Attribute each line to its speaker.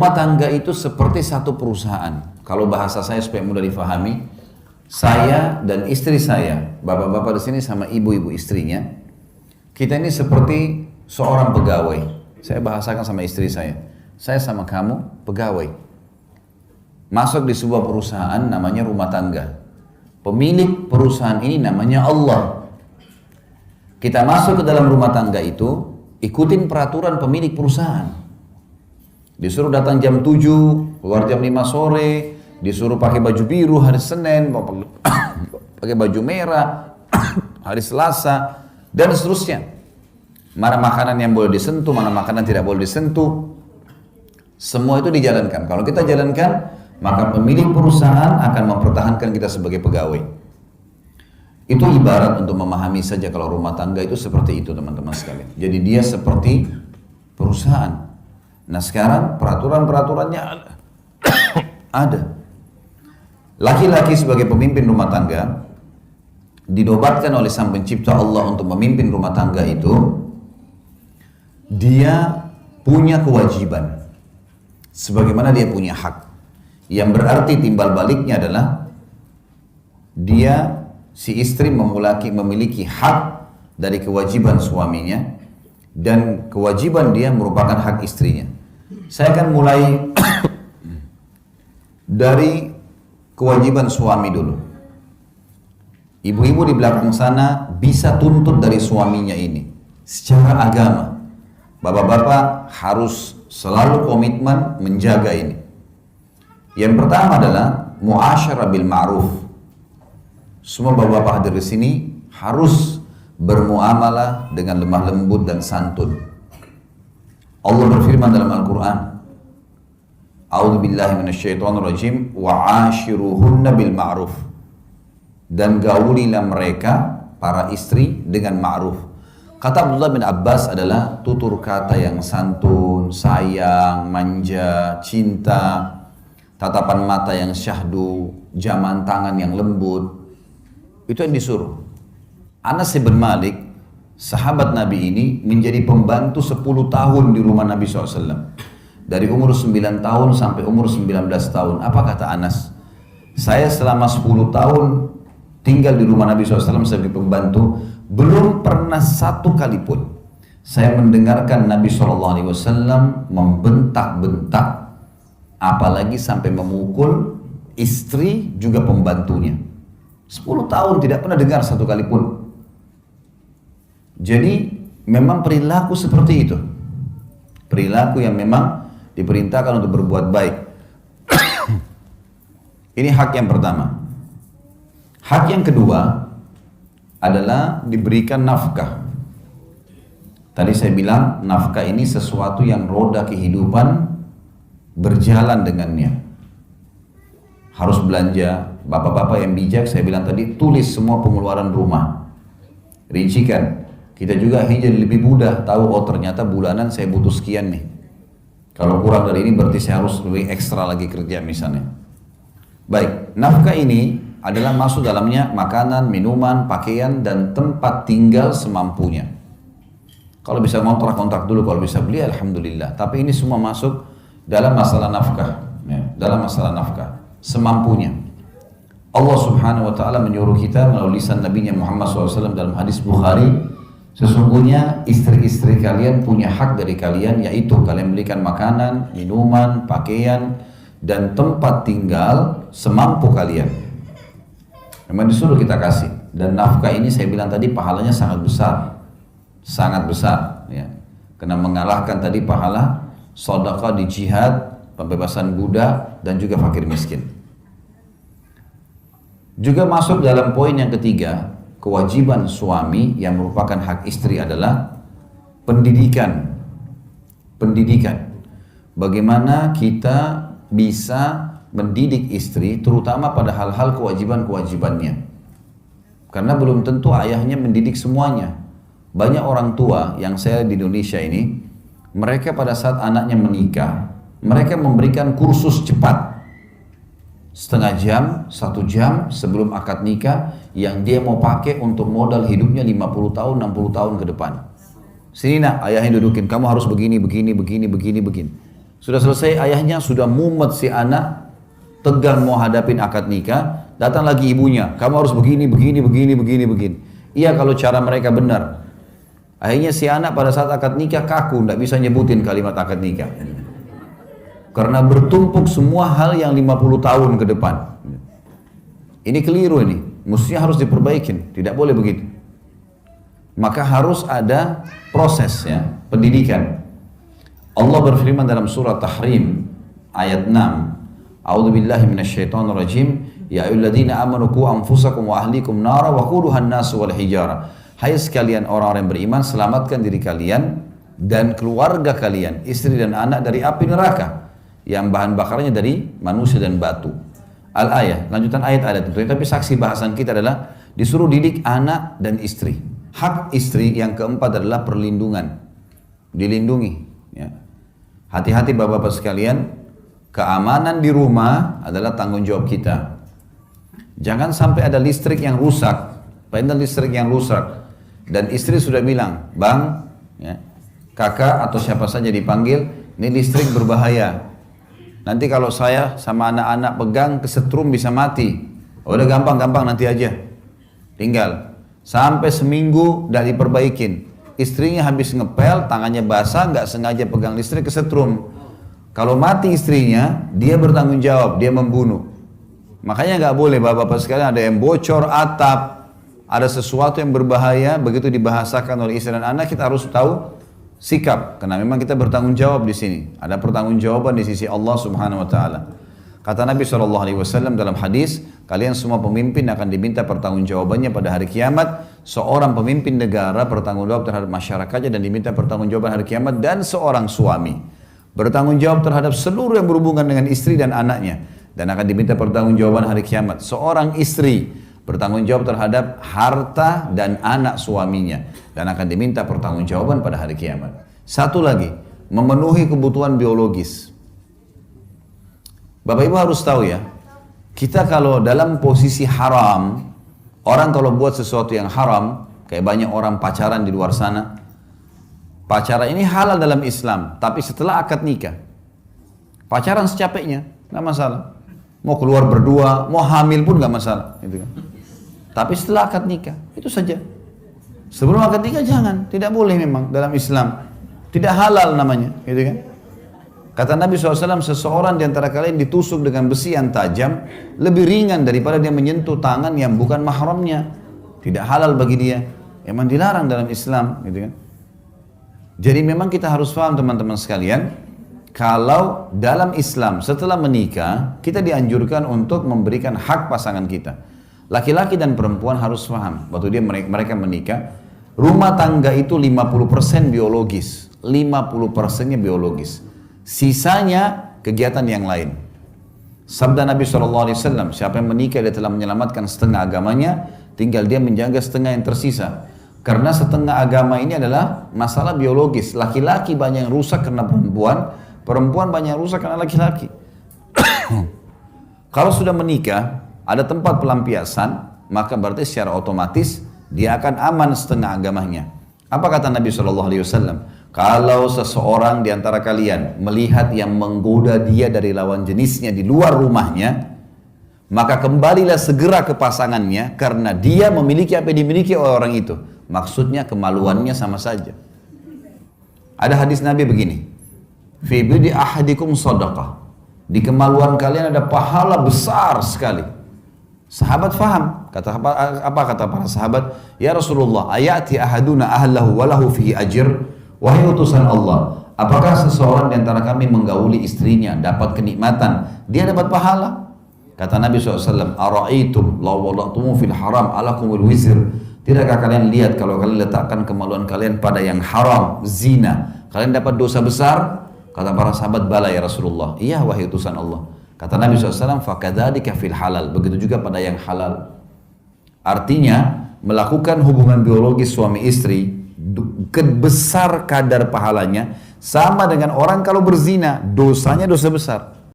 Speaker 1: Rumah tangga itu seperti satu perusahaan. Kalau bahasa saya supaya mudah difahami, saya dan istri saya, bapak-bapak di sini sama ibu-ibu istrinya, kita ini seperti seorang pegawai. Saya bahasakan sama istri saya sama kamu pegawai. Masuk di sebuah perusahaan namanya rumah tangga. Pemilik perusahaan ini namanya Allah. Kita masuk ke dalam rumah tangga itu, ikutin peraturan pemilik perusahaan. Disuruh datang jam 7, keluar jam 5 sore, disuruh pakai baju biru hari Senin, pakai baju merah hari Selasa, dan seterusnya. Mana makanan yang boleh disentuh, mana makanan tidak boleh disentuh. Semua itu dijalankan. Kalau kita jalankan, maka pemilik perusahaan akan mempertahankan kita sebagai pegawai. Itu ibarat untuk memahami saja kalau rumah tangga itu seperti itu, teman-teman sekalian. Jadi dia seperti perusahaan. Nah sekarang peraturan-peraturannya ada. Laki-laki sebagai pemimpin rumah tangga dinobatkan oleh Sang Pencipta Allah untuk memimpin rumah tangga itu. Dia punya kewajiban sebagaimana dia punya hak. Yang berarti timbal baliknya adalah dia, si istri memiliki hak dari kewajiban suaminya, dan kewajiban dia merupakan hak istrinya. Saya akan mulai dari kewajiban suami dulu. Ibu-ibu di belakang sana bisa tuntut dari suaminya ini secara agama. Bapak-bapak harus selalu komitmen menjaga ini. Yang pertama adalah muasyarah bil ma'ruf. Semua bapak-bapak hadir di sini harus bermuamalah dengan lemah lembut dan santun. Allah berfirman dalam Al-Quran, A'udzu billahi minasyaitonir rajim, wa 'ashiruhunna bil ma'ruf. Dan gaulilah mereka para istri dengan ma'ruf. Kata Abdullah bin Abbas adalah tutur kata yang santun, sayang, manja, cinta, tatapan mata yang syahdu, jaman tangan yang lembut. Itu yang disuruh. Anas bin Malik, sahabat Nabi ini, menjadi pembantu 10 tahun di rumah Nabi SAW. Dari umur 9 tahun sampai umur 19 tahun. Apa kata Anas? Saya selama 10 tahun tinggal di rumah Nabi SAW sebagai pembantu, belum pernah satu kali pun saya mendengarkan Nabi SAW membentak-bentak, apalagi sampai memukul istri juga pembantunya. 10 tahun tidak pernah dengar satu kali pun. Jadi memang perilaku seperti itu. Perilaku yang memang diperintahkan untuk berbuat baik. Ini hak yang pertama. Hak yang kedua adalah diberikan nafkah. Tadi saya bilang nafkah ini sesuatu yang roda kehidupan berjalan dengannya. Harus belanja. Bapak-bapak yang bijak, saya bilang tadi, tulis semua pengeluaran rumah. Rincikan. Kita juga jadi lebih mudah tahu, oh ternyata bulanan saya butuh sekian nih. Kalau kurang dari ini berarti saya harus lebih ekstra lagi kerja misalnya. Baik, nafkah ini adalah masuk dalamnya makanan, minuman, pakaian, dan tempat tinggal semampunya. Kalau bisa kontrak dulu, kalau bisa beli alhamdulillah. Tapi ini semua masuk dalam masalah nafkah, ya, dalam masalah nafkah semampunya. Allah Subhanahu wa taala menyuruh kita melalui lisan Nabi-Nya Muhammad SAW dalam hadis Bukhari, sesungguhnya istri-istri kalian punya hak dari kalian, yaitu kalian belikan makanan, minuman, pakaian, dan tempat tinggal semampu kalian. Memang disuruh kita kasih. Dan nafkah ini saya bilang tadi pahalanya sangat besar. Sangat besar. Ya. Karena mengalahkan tadi pahala sedekah di jihad, pembebasan budak, dan juga fakir miskin. Juga masuk dalam poin yang ketiga, kewajiban suami yang merupakan hak istri adalah pendidikan. Pendidikan. Bagaimana kita bisa mendidik istri, terutama pada hal-hal kewajiban-kewajibannya. Karena belum tentu ayahnya mendidik semuanya. Banyak orang tua yang saya di Indonesia ini, mereka pada saat anaknya menikah, mereka memberikan kursus cepat. Setengah jam, 1 jam sebelum akad nikah yang dia mau pakai untuk modal hidupnya 50 tahun, 60 tahun ke depan. Sini nak, ayahnya dudukin, kamu harus begini. Sudah selesai, ayahnya sudah mumet si anak, tegang mau hadapin akad nikah, datang lagi ibunya, kamu harus begini, begini, begini, begini, begini. Iya kalau cara mereka benar. Akhirnya si anak pada saat akad nikah kaku, tidak bisa nyebutin kalimat akad nikah. Karena bertumpuk semua hal yang 50 tahun ke depan. Ini keliru ini, mestinya harus diperbaikin, tidak boleh begitu. Maka harus ada proses ya, pendidikan. Allah berfirman dalam surah Tahrim ayat 6, A'udzubillahi minasyaitonirrajim, ya ayyuhalladzina amanu qu anfusakum wa ahlikum nara wa quduha an-nas wal hijara. Hai sekalian orang-orang yang beriman, selamatkan diri kalian dan keluarga kalian, istri dan anak dari api neraka yang bahan bakarnya dari manusia dan batu. Al-ayah, lanjutan ayat ada tentunya, tapi saksi bahasan kita adalah disuruh didik anak dan istri. Hak istri yang keempat adalah perlindungan, dilindungi ya. Hati-hati bapak-bapak sekalian, keamanan di rumah adalah tanggung jawab kita. Jangan sampai ada listrik yang rusak, padahal listrik yang rusak dan istri sudah bilang, bang, ya, kakak atau siapa saja dipanggil, ini listrik berbahaya. Nanti kalau saya sama anak-anak pegang kesetrum bisa mati. Oh, udah gampang-gampang nanti aja, tinggal sampai seminggu udah diperbaikin. Istrinya habis ngepel, tangannya basah, nggak sengaja pegang listrik kesetrum. Kalau mati istrinya, dia bertanggung jawab, dia membunuh. Makanya nggak boleh bapak-bapak sekalian ada yang bocor atap, ada sesuatu yang berbahaya, begitu dibahasakan oleh istri dan anak, kita harus tahu sikap. Karena memang kita bertanggung jawab di sini. Ada pertanggungjawaban di sisi Allah Subhanahu Wa Taala. Kata Nabi SAW dalam hadis, kalian semua pemimpin akan diminta pertanggungjawabannya pada hari kiamat. Seorang pemimpin negara bertanggung jawab terhadap masyarakatnya dan diminta pertanggungjawaban hari kiamat, dan seorang suami bertanggung jawab terhadap seluruh yang berhubungan dengan istri dan anaknya dan akan diminta pertanggungjawaban hari kiamat. Seorang istri bertanggung jawab terhadap harta dan anak suaminya dan akan diminta pertanggungjawaban pada hari kiamat. Satu lagi, memenuhi kebutuhan biologis. Bapak Ibu harus tahu ya, kita kalau dalam posisi haram, orang kalau buat sesuatu yang haram, kayak banyak orang pacaran di luar sana. Pacaran ini halal dalam Islam, tapi setelah akad nikah. Pacaran secapeknya, nggak masalah. Mau keluar berdua, mau hamil pun nggak masalah. Gitu kan. Tapi setelah akad nikah, itu saja. Sebelum akad nikah jangan, tidak boleh memang dalam Islam. Tidak halal namanya, gitu kan. Kata Nabi SAW, seseorang di antara kalian ditusuk dengan besi yang tajam lebih ringan daripada dia menyentuh tangan yang bukan mahramnya. Tidak halal bagi dia. Memang dilarang dalam Islam, gitu kan. Jadi memang kita harus paham teman-teman sekalian, kalau dalam Islam setelah menikah, kita dianjurkan untuk memberikan hak pasangan kita. Laki-laki dan perempuan harus paham, waktu mereka menikah, rumah tangga itu 50% biologis, 50%-nya biologis. Sisanya kegiatan yang lain. Sabda Nabi SAW, siapa yang menikah dia telah menyelamatkan setengah agamanya, tinggal dia menjaga setengah yang tersisa. Karena setengah agama ini adalah masalah biologis. Laki-laki banyak yang rusak karena perempuan, perempuan banyak yang rusak karena laki-laki. Kalau sudah menikah, ada tempat pelampiasan, maka berarti secara otomatis dia akan aman setengah agamanya. Apa kata Nabi SAW? Kalau seseorang di antara kalian melihat yang menggoda dia dari lawan jenisnya di luar rumahnya, maka kembalilah segera ke pasangannya karena dia memiliki apa yang dimiliki oleh orang itu. Maksudnya kemaluannya sama saja. Ada hadis Nabi begini, fi bidi ahadikum sadaqah. Di kemaluan kalian ada pahala besar sekali. Sahabat faham, apa kata para sahabat? Ya Rasulullah, ayati ahaduna ahlahu walahu fihi ajr. Wahai utusan Allah, apakah seseorang di antara kami menggauli istrinya dapat kenikmatan, dia dapat pahala? Kata Nabi SAW, ara'aitum law wada'tumu fil haram alakumul wizr. Tidakkah kalian lihat kalau kalian letakkan kemaluan kalian pada yang haram, zina, kalian dapat dosa besar? Kata para sahabat, bala ya Rasulullah. Iya wahai utusan Allah. Kata Nabi SAW, fakadzalika fil halal. Begitu juga pada yang halal. Artinya, melakukan hubungan biologis suami istri, besar kadar pahalanya, sama dengan orang kalau berzina, dosanya dosa besar.